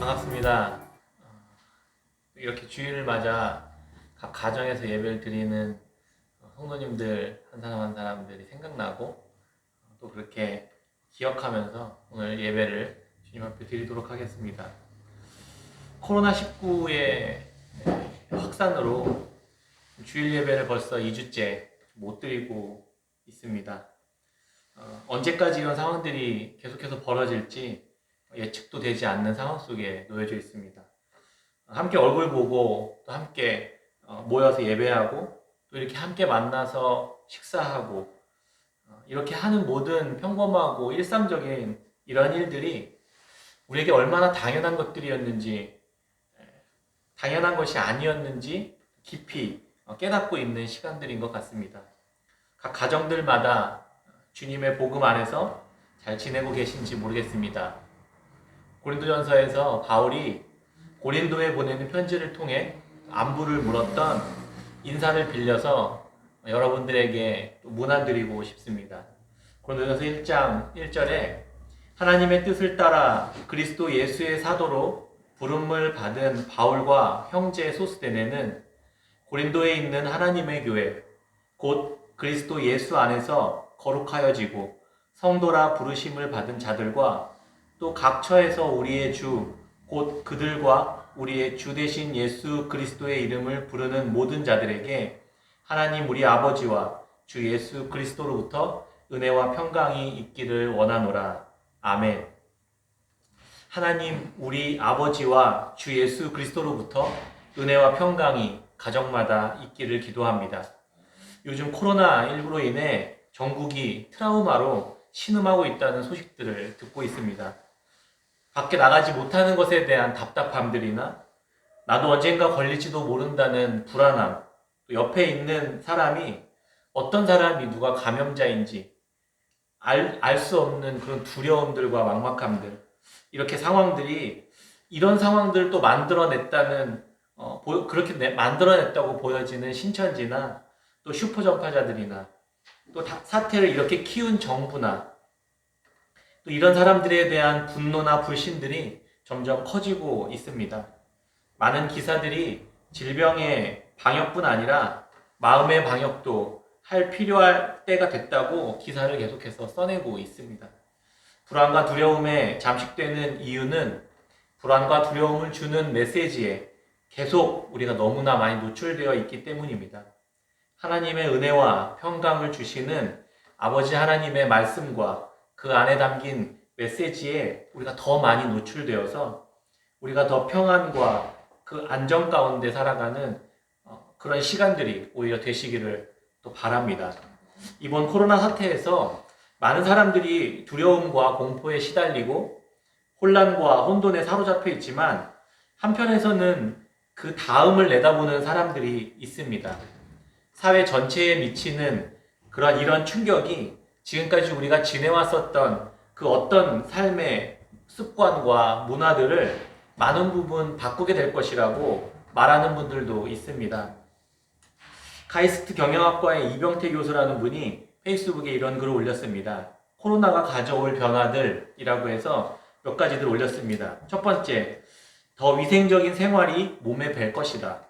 반갑습니다. 이렇게 주일을 맞아 각 가정에서 예배를 드리는 성도님들 한 사람 한 사람들이 생각나고 또 그렇게 기억하면서 오늘 예배를 주님 앞에 드리도록 하겠습니다. 코로나19의 확산으로 주일 예배를 벌써 2주째 못 드리고 있습니다. 언제까지 이런 상황들이 계속해서 벌어질지 예측도 되지 않는 상황 속에 놓여져 있습니다. 함께 얼굴 보고 또 함께 모여서 예배하고 또 이렇게 함께 만나서 식사하고 이렇게 하는 모든 평범하고 일상적인 이런 일들이 우리에게 얼마나 당연한 것들이었는지, 당연한 것이 아니었는지 깊이 깨닫고 있는 시간들인 것 같습니다. 각 가정들마다 주님의 복음 안에서 잘 지내고 계신지 모르겠습니다. 고린도전서에서 바울이 고린도에 보내는 편지를 통해 안부를 물었던 인사를 빌려서 여러분들에게 문안드리고 싶습니다. 고린도전서 1장 1절에 하나님의 뜻을 따라 그리스도 예수의 사도로 부름을 받은 바울과 형제 소스데네는 고린도에 있는 하나님의 교회 곧 그리스도 예수 안에서 거룩하여지고 성도라 부르심을 받은 자들과 또 각 처에서 우리의 주 곧 그들과 우리의 주 되신 예수 그리스도의 이름을 부르는 모든 자들에게 하나님 우리 아버지와 주 예수 그리스도로부터 은혜와 평강이 있기를 원하노라. 아멘. 하나님 우리 아버지와 주 예수 그리스도로부터 은혜와 평강이 가정마다 있기를 기도합니다. 요즘 코로나19로 인해 전국이 트라우마로 신음하고 있다는 소식들을 듣고 있습니다. 밖에 나가지 못하는 것에 대한 답답함들이나 나도 언젠가 걸릴지도 모른다는 불안함, 또 옆에 있는 사람이 어떤 사람이 누가 감염자인지 알 수 없는 그런 두려움들과 막막함들, 이렇게 상황들이 이런 상황들을 또 만들어냈다는 그렇게 만들어냈다고 보여지는 신천지나 또 슈퍼전파자들이나 또 사태를 이렇게 키운 정부나 또 이런 사람들에 대한 분노나 불신들이 점점 커지고 있습니다. 많은 기사들이 질병의 방역뿐 아니라 마음의 방역도 필요할 때가 됐다고 기사를 계속해서 써내고 있습니다. 불안과 두려움에 잠식되는 이유는 불안과 두려움을 주는 메시지에 계속 우리가 너무나 많이 노출되어 있기 때문입니다. 하나님의 은혜와 평강을 주시는 아버지 하나님의 말씀과 그 안에 담긴 메시지에 우리가 더 많이 노출되어서 우리가 더 평안과 그 안정 가운데 살아가는 그런 시간들이 오히려 되시기를 또 바랍니다. 이번 코로나 사태에서 많은 사람들이 두려움과 공포에 시달리고 혼란과 혼돈에 사로잡혀 있지만 한편에서는 그 다음을 내다보는 사람들이 있습니다. 사회 전체에 미치는 이런 충격이 지금까지 우리가 지내왔었던 그 어떤 삶의 습관과 문화들을 많은 부분 바꾸게 될 것이라고 말하는 분들도 있습니다. 카이스트 경영학과의 이병태 교수라는 분이 페이스북에 이런 글을 올렸습니다. 코로나가 가져올 변화들이라고 해서 몇 가지들 올렸습니다. 첫 번째, 더 위생적인 생활이 몸에 뵐 것이다.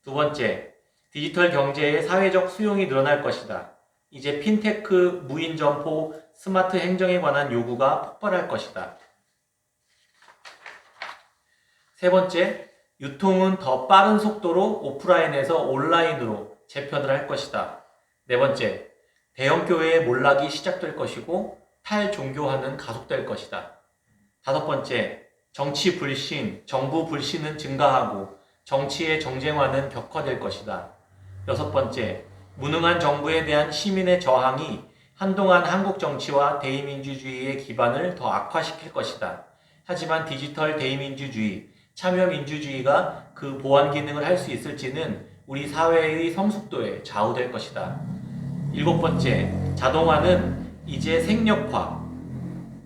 두 번째, 디지털 경제의 사회적 수용이 늘어날 것이다. 이제 핀테크, 무인 점포, 스마트 행정에 관한 요구가 폭발할 것이다. 세 번째, 유통은 더 빠른 속도로 오프라인에서 온라인으로 재편을 할 것이다. 네 번째, 대형 교회의 몰락이 시작될 것이고 탈종교화는 가속될 것이다. 다섯 번째, 정치 불신, 정부 불신은 증가하고 정치의 정쟁화는 격화될 것이다. 여섯 번째, 무능한 정부에 대한 시민의 저항이 한동안 한국 정치와 대의민주주의의 기반을 더 악화시킬 것이다. 하지만 디지털 대의민주주의, 참여민주주의가 그 보완 기능을 할 수 있을지는 우리 사회의 성숙도에 좌우될 것이다. 일곱 번째, 자동화는 이제 생력화,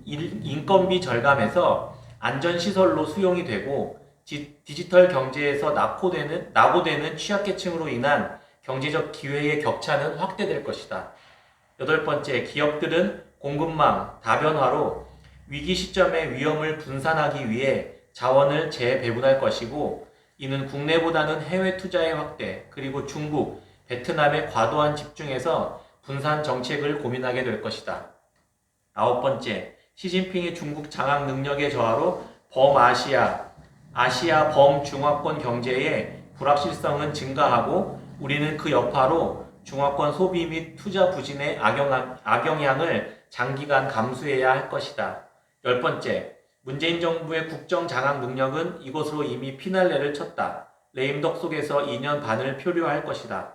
인건비 절감에서 안전시설로 수용이 되고 디지털 경제에서 낙오되는 취약계층으로 인한 경제적 기회의 격차는 확대될 것이다. 여덟 번째, 기업들은 공급망 다변화로 위기 시점의 위험을 분산하기 위해 자원을 재배분할 것이고, 이는 국내보다는 해외 투자의 확대, 그리고 중국, 베트남의 과도한 집중에서 분산 정책을 고민하게 될 것이다. 아홉 번째, 시진핑의 중국 장악 능력의 저하로 아시아 범중화권 경제의 불확실성은 증가하고, 우리는 그 여파로 중화권 소비 및 투자 부진의 악영향을 장기간 감수해야 할 것이다. 열 번째, 문재인 정부의 국정 장악 능력은 이것으로 이미 피날레를 쳤다. 레임덕 속에서 2년 반을 표류할 것이다.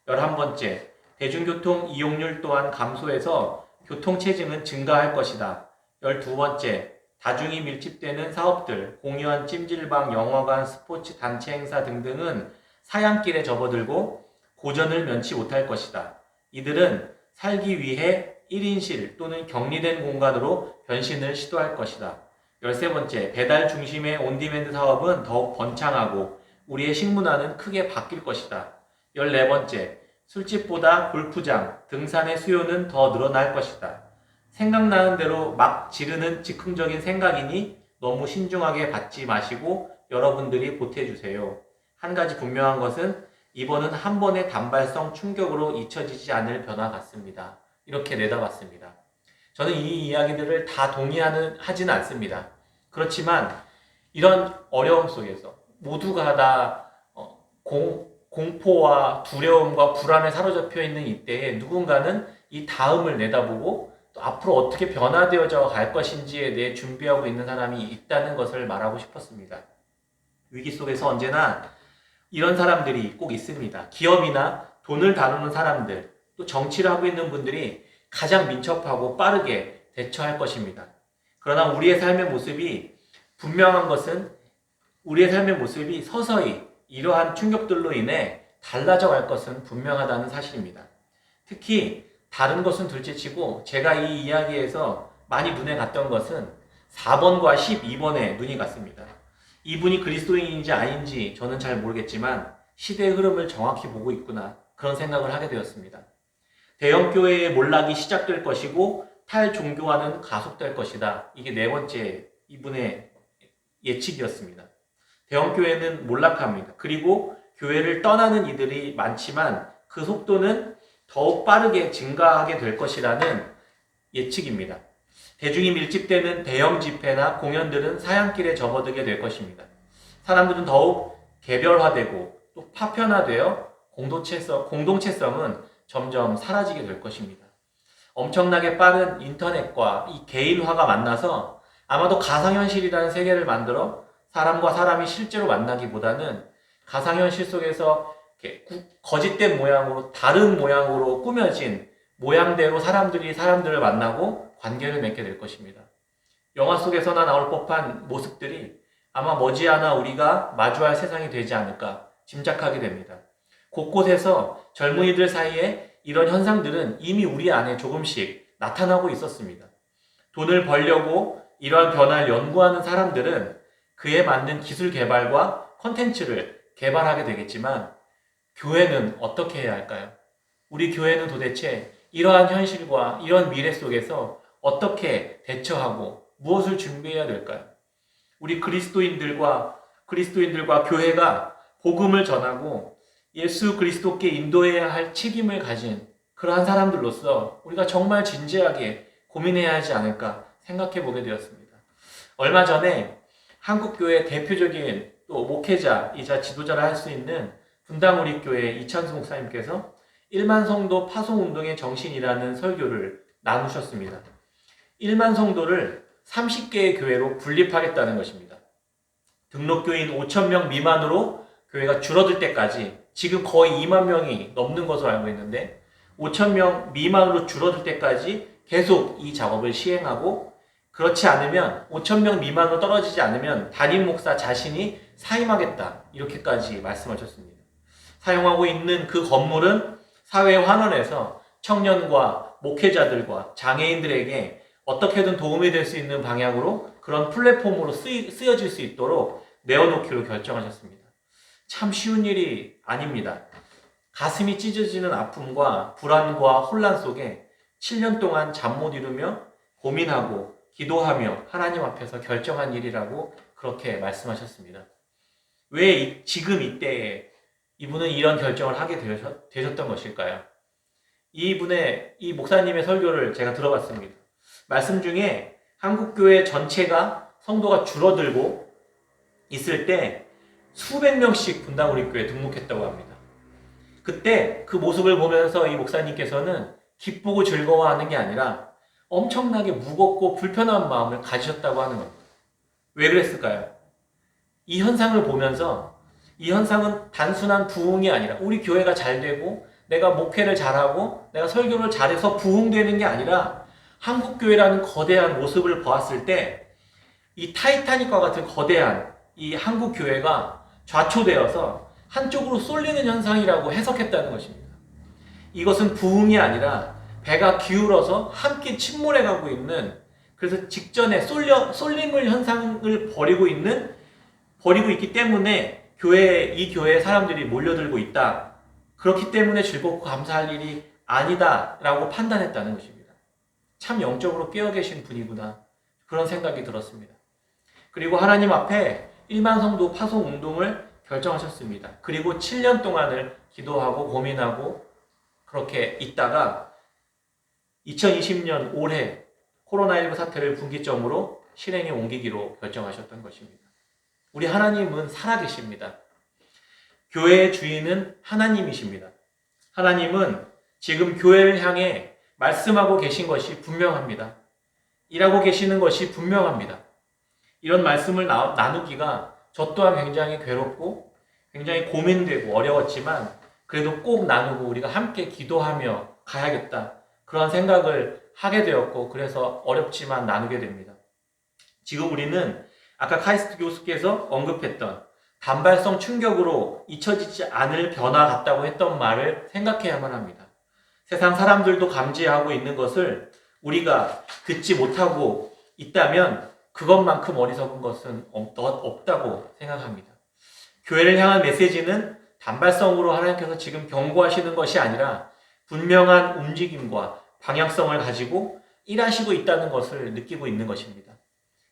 11번째, 대중교통 이용률 또한 감소해서 교통체증은 증가할 것이다. 12번째, 다중이 밀집되는 사업들, 공유한 찜질방, 영화관, 스포츠 단체 행사 등등은 사양길에 접어들고 고전을 면치 못할 것이다. 이들은 살기 위해 1인실 또는 격리된 공간으로 변신을 시도할 것이다. 13번째, 배달 중심의 온디맨드 사업은 더욱 번창하고 우리의 식문화는 크게 바뀔 것이다. 14번째, 술집보다 골프장, 등산의 수요는 더 늘어날 것이다. 생각나는 대로 막 지르는 즉흥적인 생각이니 너무 신중하게 받지 마시고 여러분들이 보태주세요. 한 가지 분명한 것은 이번은 한 번의 단발성 충격으로 잊혀지지 않을 변화 같습니다. 이렇게 내다봤습니다. 저는 이 이야기들을 다 하지는 않습니다. 그렇지만 이런 어려움 속에서 모두가 다 공포와 두려움과 불안에 사로잡혀 있는 이때에 누군가는 이 다음을 내다보고 또 앞으로 어떻게 변화되어져 갈 것인지에 대해 준비하고 있는 사람이 있다는 것을 말하고 싶었습니다. 위기 속에서 언제나 이런 사람들이 꼭 있습니다. 기업이나 돈을 다루는 사람들, 또 정치를 하고 있는 분들이 가장 민첩하고 빠르게 대처할 것입니다. 그러나 우리의 삶의 모습이 분명한 것은 우리의 삶의 모습이 서서히 이러한 충격들로 인해 달라져 갈 것은 분명하다는 사실입니다. 특히 다른 것은 둘째치고 제가 이 이야기에서 많이 눈에 갔던 것은 4번과 12번에 눈이 갔습니다. 이분이 그리스도인인지 아닌지 저는 잘 모르겠지만 시대의 흐름을 정확히 보고 있구나, 그런 생각을 하게 되었습니다. 대형교회의 몰락이 시작될 것이고 탈종교화는 가속될 것이다. 이게 네 번째 이분의 예측이었습니다. 대형교회는 몰락합니다. 그리고 교회를 떠나는 이들이 많지만 그 속도는 더욱 빠르게 증가하게 될 것이라는 예측입니다. 대중이 밀집되는 대형 집회나 공연들은 사양길에 접어들게 될 것입니다. 사람들은 더욱 개별화되고 또 파편화되어 공동체성은 점점 사라지게 될 것입니다. 엄청나게 빠른 인터넷과 이 개인화가 만나서 아마도 가상현실이라는 세계를 만들어 사람과 사람이 실제로 만나기보다는 가상현실 속에서 거짓된 모양으로, 다른 모양으로 꾸며진 모양대로 사람들이 사람들을 만나고 관계를 맺게 될 것입니다. 영화 속에서나 나올 법한 모습들이 아마 머지않아 우리가 마주할 세상이 되지 않을까 짐작하게 됩니다. 곳곳에서 젊은이들 사이에 이런 현상들은 이미 우리 안에 조금씩 나타나고 있었습니다. 돈을 벌려고 이러한 변화를 연구하는 사람들은 그에 맞는 기술 개발과 콘텐츠를 개발하게 되겠지만 교회는 어떻게 해야 할까요? 우리 교회는 도대체 이러한 현실과 이런 미래 속에서 어떻게 대처하고 무엇을 준비해야 될까요? 우리 그리스도인들과 교회가 복음을 전하고 예수 그리스도께 인도해야 할 책임을 가진 그러한 사람들로서 우리가 정말 진지하게 고민해야 하지 않을까 생각해 보게 되었습니다. 얼마 전에 한국교회 대표적인 또 목회자이자 지도자를 할 수 있는 분당우리교회 이찬수 목사님께서 1만 성도 파송운동의 정신이라는 설교를 나누셨습니다. 1만 성도를 30개의 교회로 분립하겠다는 것입니다. 등록교인 5,000명 미만으로 교회가 줄어들 때까지, 지금 거의 2만 명이 넘는 것으로 알고 있는데 5,000명 미만으로 줄어들 때까지 계속 이 작업을 시행하고, 그렇지 않으면 5,000명 미만으로 떨어지지 않으면 담임 목사 자신이 사임하겠다, 이렇게까지 말씀하셨습니다. 사용하고 있는 그 건물은 사회 환원에서 청년과 목회자들과 장애인들에게 어떻게든 도움이 될 수 있는 방향으로 그런 플랫폼으로 쓰여질 수 있도록 내어놓기로 결정하셨습니다. 참 쉬운 일이 아닙니다. 가슴이 찢어지는 아픔과 불안과 혼란 속에 7년 동안 잠 못 이루며 고민하고 기도하며 하나님 앞에서 결정한 일이라고 그렇게 말씀하셨습니다. 왜 지금 이때에 이분은 이런 결정을 하게 되셨던 것일까요? 이 목사님의 설교를 제가 들어봤습니다. 말씀 중에 한국교회 전체가 성도가 줄어들고 있을 때 수백 명씩 분당우리교회에 등록했다고 합니다. 그때 그 모습을 보면서 이 목사님께서는 기쁘고 즐거워하는 게 아니라 엄청나게 무겁고 불편한 마음을 가지셨다고 하는 겁니다. 왜 그랬을까요? 이 현상을 보면서 이 현상은 단순한 부흥이 아니라 우리 교회가 잘 되고 내가 목회를 잘하고 내가 설교를 잘해서 부흥되는 게 아니라 한국교회라는 거대한 모습을 보았을 때 이 타이타닉과 같은 거대한 이 한국교회가 좌초되어서 한쪽으로 쏠리는 현상이라고 해석했다는 것입니다. 이것은 부흥이 아니라 배가 기울어서 함께 침몰해가고 있는, 그래서 직전에 쏠림을 현상을 벌이고 있기 때문에 이 교회에 사람들이 몰려들고 있다. 그렇기 때문에 즐겁고 감사할 일이 아니다라고 판단했다는 것입니다. 참 영적으로 깨어 계신 분이구나, 그런 생각이 들었습니다. 그리고 하나님 앞에 1만 성도 파송 운동을 결정하셨습니다. 그리고 7년 동안을 기도하고 고민하고 그렇게 있다가 2020년 올해 코로나19 사태를 분기점으로 실행에 옮기기로 결정하셨던 것입니다. 우리 하나님은 살아계십니다. 교회의 주인은 하나님이십니다. 하나님은 지금 교회를 향해 말씀하고 계신 것이 분명합니다. 일하고 계시는 것이 분명합니다. 이런 말씀을 나누기가 저 또한 굉장히 괴롭고 굉장히 고민되고 어려웠지만 그래도 꼭 나누고 우리가 함께 기도하며 가야겠다, 그런 생각을 하게 되었고 그래서 어렵지만 나누게 됩니다. 지금 우리는 아까 카이스트 교수께서 언급했던 단발성 충격으로 잊혀지지 않을 변화 같다고 했던 말을 생각해야만 합니다. 세상 사람들도 감지하고 있는 것을 우리가 듣지 못하고 있다면 그것만큼 어리석은 것은 없다고 생각합니다. 교회를 향한 메시지는 단발성으로 하나님께서 지금 경고하시는 것이 아니라 분명한 움직임과 방향성을 가지고 일하시고 있다는 것을 느끼고 있는 것입니다.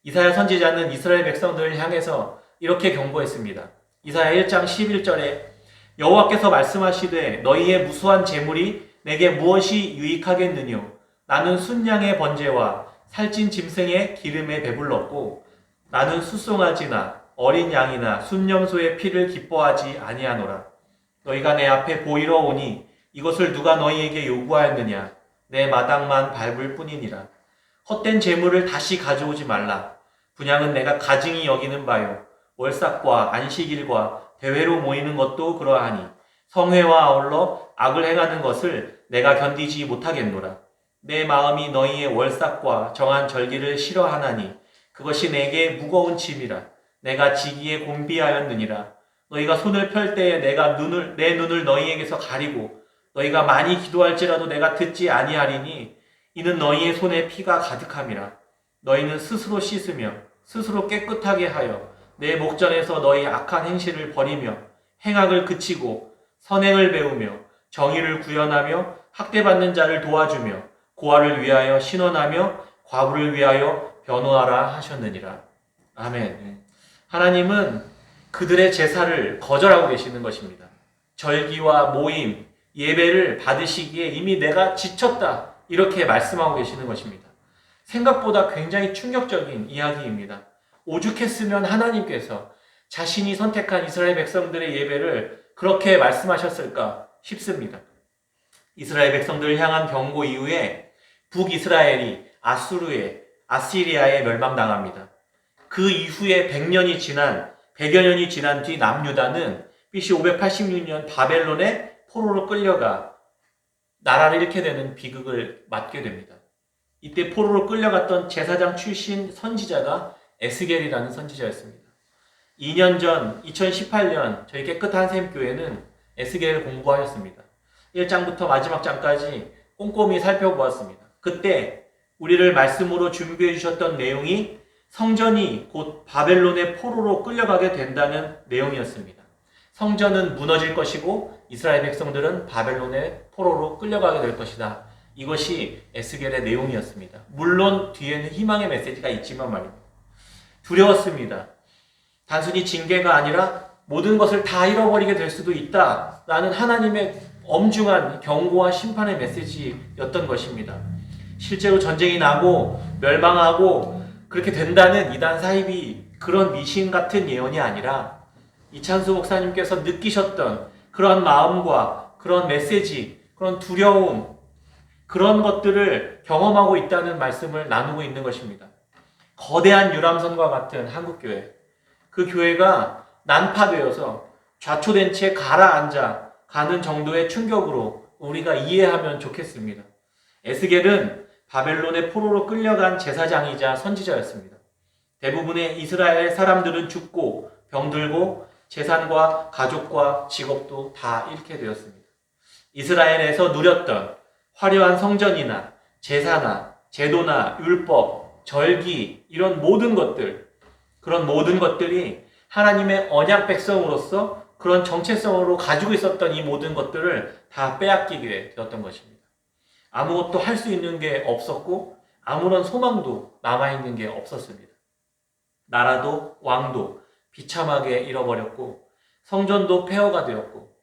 이사야 선지자는 이스라엘 백성들을 향해서 이렇게 경고했습니다. 이사야 1장 11절에 여호와께서 말씀하시되 너희의 무수한 재물이 내게 무엇이 유익하겠느뇨? 나는 순양의 번제와 살찐 짐승의 기름에 배불렀고 나는 숫송아지나 어린 양이나 순염소의 피를 기뻐하지 아니하노라. 너희가 내 앞에 보이러 오니 이것을 누가 너희에게 요구하였느냐? 내 마당만 밟을 뿐이니라. 헛된 재물을 다시 가져오지 말라. 분향은 내가 가증히 여기는 바요. 월삭과 안식일과 대회로 모이는 것도 그러하니 성회와 아울러 악을 행하는 것을 내가 견디지 못하겠노라. 내 마음이 너희의 월삭과 정한 절기를 싫어하나니 그것이 내게 무거운 짐이라. 내가 지기에 곤비하였느니라. 너희가 손을 펼 때에 내가 내 눈을 너희에게서 가리고 너희가 많이 기도할지라도 내가 듣지 아니하리니 이는 너희의 손에 피가 가득함이라. 너희는 스스로 씻으며 스스로 깨끗하게 하여 내 목전에서 너희 악한 행실을 버리며 행악을 그치고 선행을 배우며 정의를 구현하며 학대받는 자를 도와주며 고아를 위하여 신원하며 과부를 위하여 변호하라 하셨느니라. 아멘. 하나님은 그들의 제사를 거절하고 계시는 것입니다. 절기와 모임, 예배를 받으시기에 이미 내가 지쳤다, 이렇게 말씀하고 계시는 것입니다. 생각보다 굉장히 충격적인 이야기입니다. 오죽했으면 하나님께서 자신이 선택한 이스라엘 백성들의 예배를 그렇게 말씀하셨을까 싶습니다. 이스라엘 백성들을 향한 경고 이후에 북이스라엘이 아시리아에 멸망당합니다. 그 이후에 100여 년이 지난 뒤 남유다는 BC 586년 바벨론의 포로로 끌려가 나라를 잃게 되는 비극을 맞게 됩니다. 이때 포로로 끌려갔던 제사장 출신 선지자가 에스겔이라는 선지자였습니다. 2년 전 2018년 저희 깨끗한 샘 교회는 에스겔을 공부하였습니다. 1장부터 마지막 장까지 꼼꼼히 살펴보았습니다. 그때 우리를 말씀으로 준비해 주셨던 내용이 성전이 곧 바벨론의 포로로 끌려가게 된다는 내용이었습니다. 성전은 무너질 것이고 이스라엘 백성들은 바벨론의 포로로 끌려가게 될 것이다. 이것이 에스겔의 내용이었습니다. 물론 뒤에는 희망의 메시지가 있지만 말입니다. 두려웠습니다. 단순히 징계가 아니라 모든 것을 다 잃어버리게 될 수도 있다라는 하나님의 엄중한 경고와 심판의 메시지였던 것입니다. 실제로 전쟁이 나고 멸망하고 그렇게 된다는 이단 사입이 그런 미신 같은 예언이 아니라 이찬수 목사님께서 느끼셨던 그런 마음과 그런 메시지, 그런 두려움, 그런 것들을 경험하고 있다는 말씀을 나누고 있는 것입니다. 거대한 유람선과 같은 한국교회, 그 교회가 난파되어서 좌초된 채 가라앉아 가는 정도의 충격으로 우리가 이해하면 좋겠습니다. 에스겔은 바벨론의 포로로 끌려간 제사장이자 선지자였습니다. 대부분의 이스라엘 사람들은 죽고 병들고 재산과 가족과 직업도 다 잃게 되었습니다. 이스라엘에서 누렸던 화려한 성전이나 제사나 제도나 율법, 절기 이런 모든 것들, 그런 모든 것들이 하나님의 언약 백성으로서 그런 정체성으로 가지고 있었던 이 모든 것들을 다 빼앗기게 되었던 것입니다. 아무것도 할 수 있는 게 없었고 아무런 소망도 남아있는 게 없었습니다. 나라도 왕도 비참하게 잃어버렸고 성전도 폐허가 되었고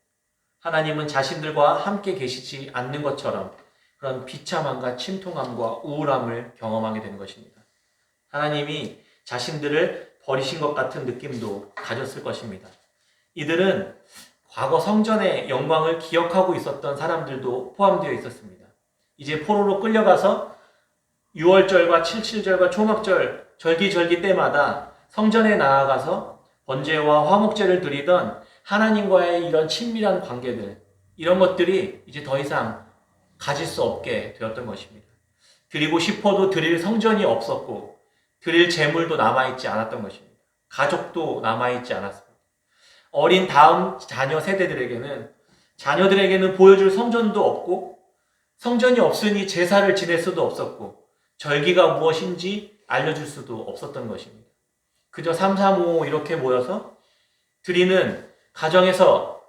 하나님은 자신들과 함께 계시지 않는 것처럼 그런 비참함과 침통함과 우울함을 경험하게 된 것입니다. 하나님이 자신들을 버리신 것 같은 느낌도 가졌을 것입니다. 이들은 과거 성전의 영광을 기억하고 있었던 사람들도 포함되어 있었습니다. 이제 포로로 끌려가서 6월절과 77절과 초막절, 절기절기 때마다 성전에 나아가서 번제와 화목제를 드리던 하나님과의 이런 친밀한 관계들, 이런 것들이 이제 더 이상 가질 수 없게 되었던 것입니다. 드리고 싶어도 드릴 성전이 없었고 드릴 재물도 남아있지 않았던 것입니다. 가족도 남아있지 않았습니다. 어린 다음 자녀 자녀들에게는 보여줄 성전도 없고 성전이 없으니 제사를 지낼 수도 없었고 절기가 무엇인지 알려줄 수도 없었던 것입니다. 그저 3, 4, 5 이렇게 모여서 드리는 가정에서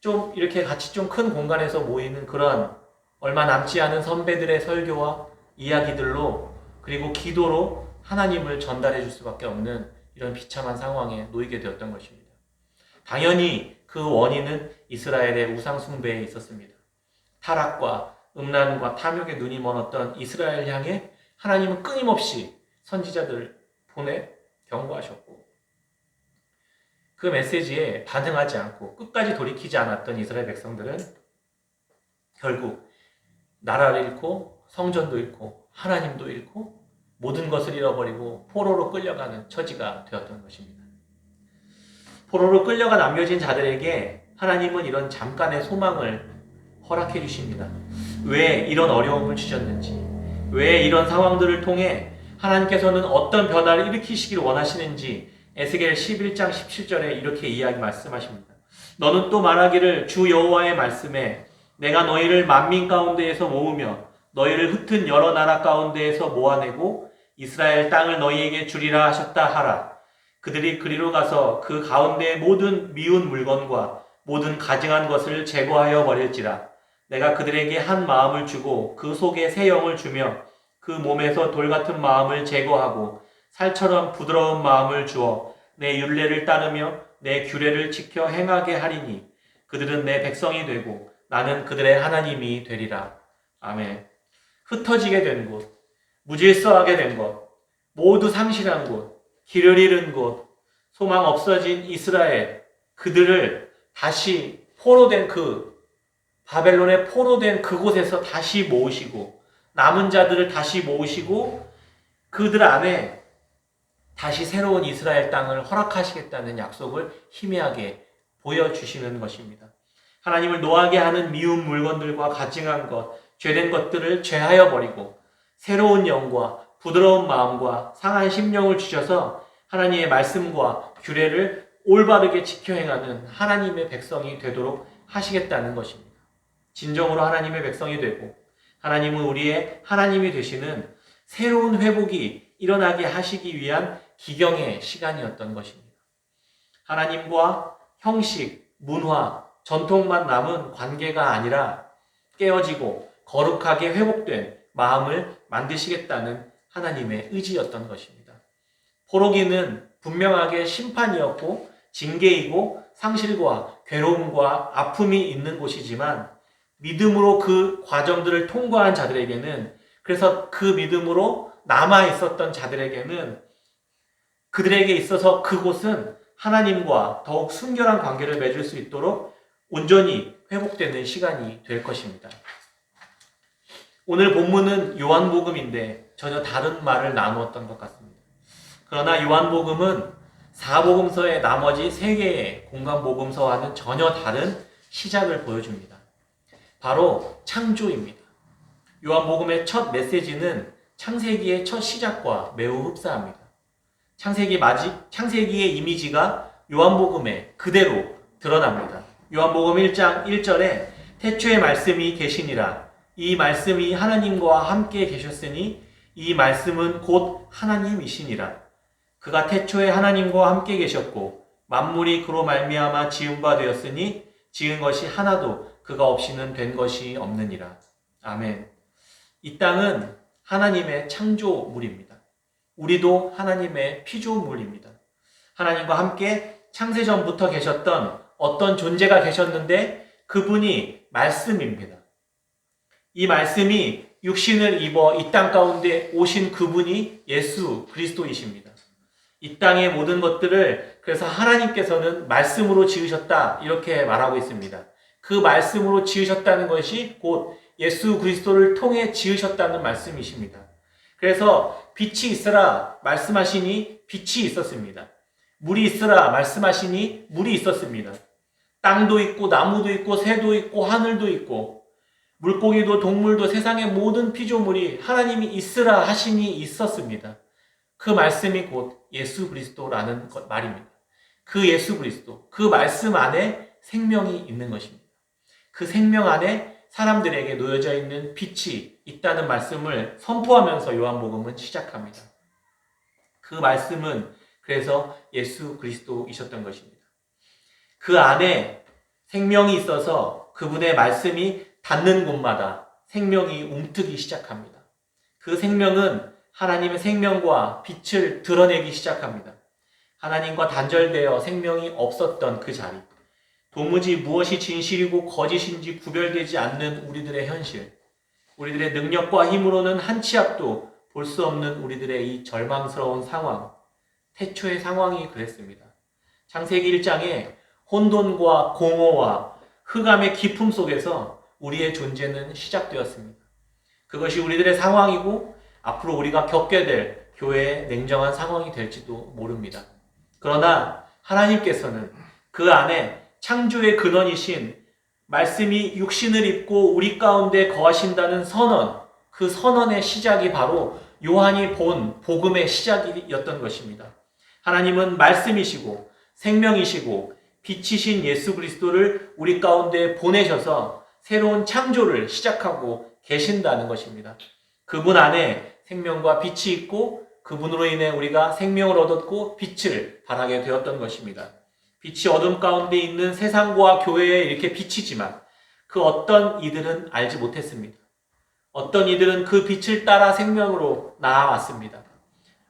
좀 이렇게 같이 좀 큰 공간에서 모이는 그런 얼마 남지 않은 선배들의 설교와 이야기들로 그리고 기도로 하나님을 전달해 줄 수밖에 없는 이런 비참한 상황에 놓이게 되었던 것입니다. 당연히 그 원인은 이스라엘의 우상 숭배에 있었습니다. 타락과 음란과 탐욕에 눈이 멀었던 이스라엘 향해 하나님은 끊임없이 선지자들을 보내 경고하셨고 그 메시지에 반응하지 않고 끝까지 돌이키지 않았던 이스라엘 백성들은 결국 나라를 잃고 성전도 잃고 하나님도 잃고 모든 것을 잃어버리고 포로로 끌려가는 처지가 되었던 것입니다. 포로로 끌려가 남겨진 자들에게 하나님은 이런 잠깐의 소망을 허락해 주십니다. 왜 이런 어려움을 주셨는지, 왜 이런 상황들을 통해 하나님께서는 어떤 변화를 일으키시기를 원하시는지 에스겔 11장 17절에 이렇게 말씀하십니다. 너는 또 말하기를 주 여호와의 말씀에 내가 너희를 만민 가운데에서 모으며 너희를 흩은 여러 나라 가운데에서 모아내고 이스라엘 땅을 너희에게 주리라 하셨다 하라. 그들이 그리로 가서 그 가운데의 모든 미운 물건과 모든 가증한 것을 제거하여 버릴지라. 내가 그들에게 한 마음을 주고 그 속에 새 영을 주며 그 몸에서 돌 같은 마음을 제거하고 살처럼 부드러운 마음을 주어 내 율례를 따르며 내 규례를 지켜 행하게 하리니 그들은 내 백성이 되고 나는 그들의 하나님이 되리라. 아멘. 흩어지게 된 곳, 무질서하게 된 곳, 모두 상실한 곳, 길을 잃은 곳, 소망 없어진 이스라엘, 그들을 다시 포로된 바벨론에 포로된 그곳에서 다시 모으시고 남은 자들을 다시 모으시고 그들 안에 다시 새로운 이스라엘 땅을 허락하시겠다는 약속을 희미하게 보여주시는 것입니다. 하나님을 노하게 하는 미운 물건들과 가증한 것, 죄된 것들을 죄하여 버리고 새로운 영과 부드러운 마음과 상한 심령을 주셔서 하나님의 말씀과 규례를 올바르게 지켜 행하는 하나님의 백성이 되도록 하시겠다는 것입니다. 진정으로 하나님의 백성이 되고 하나님은 우리의 하나님이 되시는 새로운 회복이 일어나게 하시기 위한 기경의 시간이었던 것입니다. 하나님과 형식, 문화, 전통만 남은 관계가 아니라 깨어지고 거룩하게 회복된 마음을 만드시겠다는 하나님의 의지였던 것입니다. 포로기는 분명하게 심판이었고 징계이고 상실과 괴로움과 아픔이 있는 곳이지만 믿음으로 그 과정들을 통과한 자들에게는, 그래서 그 믿음으로 남아 있었던 자들에게는 그들에게 있어서 그곳은 하나님과 더욱 순결한 관계를 맺을 수 있도록 온전히 회복되는 시간이 될 것입니다. 오늘 본문은 요한복음인데 전혀 다른 말을 나누었던 것 같습니다. 그러나 요한복음은 사복음서의 나머지 3개의 공간복음서와는 전혀 다른 시작을 보여줍니다. 바로 창조입니다. 요한복음의 첫 메시지는 창세기의 첫 시작과 매우 흡사합니다. 창세기의 이미지가 요한복음에 그대로 드러납니다. 요한복음 1장 1절에 태초에 말씀이 계시니라. 이 말씀이 하나님과 함께 계셨으니 이 말씀은 곧 하나님이시니라. 그가 태초에 하나님과 함께 계셨고 만물이 그로 말미암아 지은 바 되었으니 지은 것이 하나도 그가 없이는 된 것이 없느니라. 아멘. 이 땅은 하나님의 창조물입니다. 우리도 하나님의 피조물입니다. 하나님과 함께 창세전부터 계셨던 어떤 존재가 계셨는데 그분이 말씀입니다. 이 말씀이 육신을 입어 이 땅 가운데 오신 그분이 예수 그리스도이십니다. 이 땅의 모든 것들을 그래서 하나님께서는 말씀으로 지으셨다 이렇게 말하고 있습니다. 그 말씀으로 지으셨다는 것이 곧 예수 그리스도를 통해 지으셨다는 말씀이십니다. 그래서 빛이 있으라 말씀하시니 빛이 있었습니다. 물이 있으라 말씀하시니 물이 있었습니다. 땅도 있고 나무도 있고 새도 있고 하늘도 있고 물고기도 동물도 세상의 모든 피조물이 하나님이 있으라 하시니 있었습니다. 그 말씀이 곧 예수 그리스도라는 말입니다. 그 예수 그리스도, 그 말씀 안에 생명이 있는 것입니다. 그 생명 안에 사람들에게 놓여져 있는 빛이 있다는 말씀을 선포하면서 요한복음은 시작합니다. 그 말씀은 그래서 예수 그리스도이셨던 것입니다. 그 안에 생명이 있어서 그분의 말씀이 닿는 곳마다 생명이 움트기 시작합니다. 그 생명은 하나님의 생명과 빛을 드러내기 시작합니다. 하나님과 단절되어 생명이 없었던 그 자리, 도무지 무엇이 진실이고 거짓인지 구별되지 않는 우리들의 현실, 우리들의 능력과 힘으로는 한 치 앞도 볼 수 없는 우리들의 이 절망스러운 상황, 태초의 상황이 그랬습니다. 창세기 1장에 혼돈과 공허와 흑암의 깊음 속에서 우리의 존재는 시작되었습니다. 그것이 우리들의 상황이고 앞으로 우리가 겪게 될 교회의 냉정한 상황이 될지도 모릅니다. 그러나 하나님께서는 그 안에 창조의 근원이신 말씀이 육신을 입고 우리 가운데 거하신다는 선언, 그 선언의 시작이 바로 요한이 본 복음의 시작이었던 것입니다. 하나님은 말씀이시고 생명이시고 빛이신 예수 그리스도를 우리 가운데 보내셔서 새로운 창조를 시작하고 계신다는 것입니다. 그분 안에 생명과 빛이 있고 그분으로 인해 우리가 생명을 얻었고 빛을 발하게 되었던 것입니다. 빛이 어둠 가운데 있는 세상과 교회에 이렇게 비치지만 그 어떤 이들은 알지 못했습니다. 어떤 이들은 그 빛을 따라 생명으로 나아왔습니다.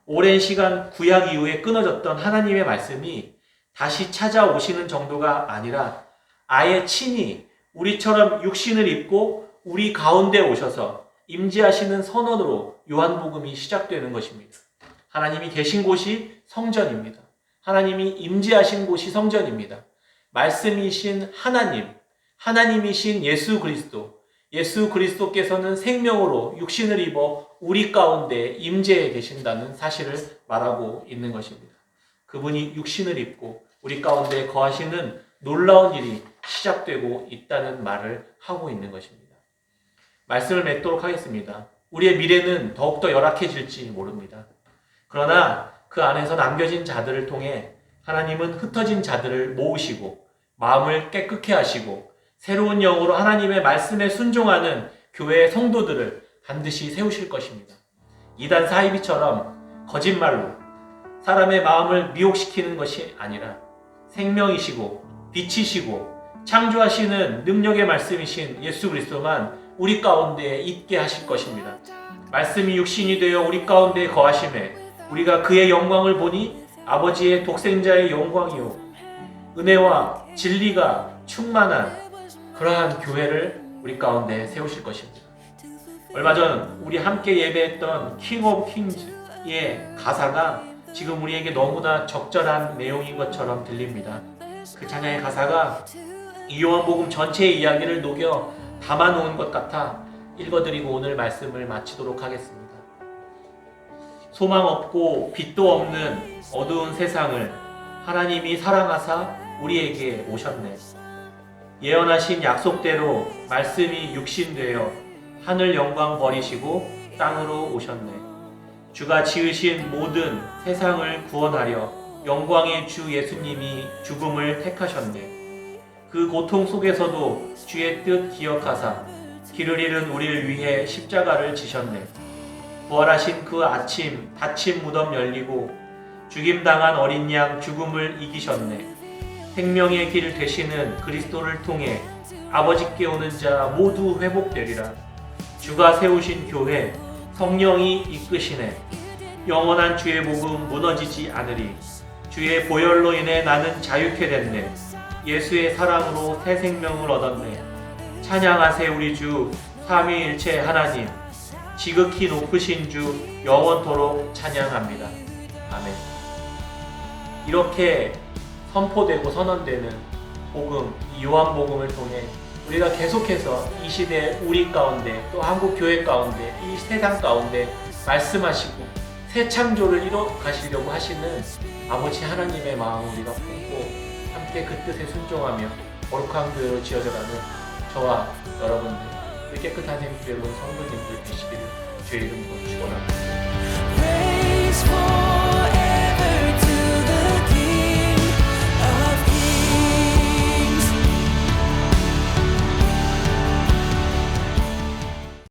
오랜 시간 구약 이후에 끊어졌던 하나님의 말씀이 다시 찾아오시는 정도가 아니라 아예 친히 우리처럼 육신을 입고 우리 가운데 오셔서 임재하시는 선언으로 요한복음이 시작되는 것입니다. 하나님이 계신 곳이 성전입니다. 하나님이 임재하신 곳이 성전입니다. 말씀이신 하나님, 하나님이신 예수 그리스도, 예수 그리스도께서는 생명으로 육신을 입어 우리 가운데 임재해 계신다는 사실을 말하고 있는 것입니다. 그분이 육신을 입고 우리 가운데 거하시는 놀라운 일이 시작되고 있다는 말을 하고 있는 것입니다. 말씀을 맺도록 하겠습니다. 우리의 미래는 더욱더 열악해질지 모릅니다. 그러나 그 안에서 남겨진 자들을 통해 하나님은 흩어진 자들을 모으시고 마음을 깨끗게 하시고 새로운 영으로 하나님의 말씀에 순종하는 교회의 성도들을 반드시 세우실 것입니다. 이단 사이비처럼 거짓말로 사람의 마음을 미혹시키는 것이 아니라 생명이시고 빛이시고 창조하시는 능력의 말씀이신 예수 그리스도만 우리 가운데 있게 하실 것입니다. 말씀이 육신이 되어 우리 가운데 거하심에 우리가 그의 영광을 보니 아버지의 독생자의 영광이요 은혜와 진리가 충만한 그러한 교회를 우리 가운데 세우실 것입니다. 얼마 전 우리 함께 예배했던 킹 오브 킹즈의 가사가 지금 우리에게 너무나 적절한 내용인 것처럼 들립니다. 그 찬양의 가사가 이 요한복음 전체의 이야기를 녹여 담아놓은 것 같아 읽어드리고 오늘 말씀을 마치도록 하겠습니다. 소망 없고 빛도 없는 어두운 세상을 하나님이 사랑하사 우리에게 오셨네. 예언하신 약속대로 말씀이 육신되어 하늘 영광 버리시고 땅으로 오셨네. 주가 지으신 모든 세상을 구원하려 영광의 주 예수님이 죽음을 택하셨네. 그 고통 속에서도 주의 뜻 기억하사 길을 잃은 우리를 위해 십자가를 지셨네. 부활하신 그 아침 닫힌 무덤 열리고 죽임당한 어린 양 죽음을 이기셨네. 생명의 길 되시는 그리스도를 통해 아버지께 오는 자 모두 회복되리라. 주가 세우신 교회 성령이 이끄시네. 영원한 주의 복음 무너지지 않으리. 주의 보혈로 인해 나는 자유케 됐네. 예수의 사랑으로 새 생명을 얻었네. 찬양하세 우리 주 삼위일체 하나님. 지극히 높으신 주 영원토록 찬양합니다. 아멘. 이렇게 선포되고 선언되는 복음, 이 요한복음을 통해 우리가 계속해서 이 시대 우리 가운데 또 한국 교회 가운데 이 세상 가운데 말씀하시고 새 창조를 이뤄 가시려고 하시는 아버지 하나님의 마음을 우리가 품고 함께 그 뜻에 순종하며 거룩한 교회로 지어져가는 저와 여러분들, 깨끗한 생명을 성도님들 되시기를 주의 이름으로 축원합니다.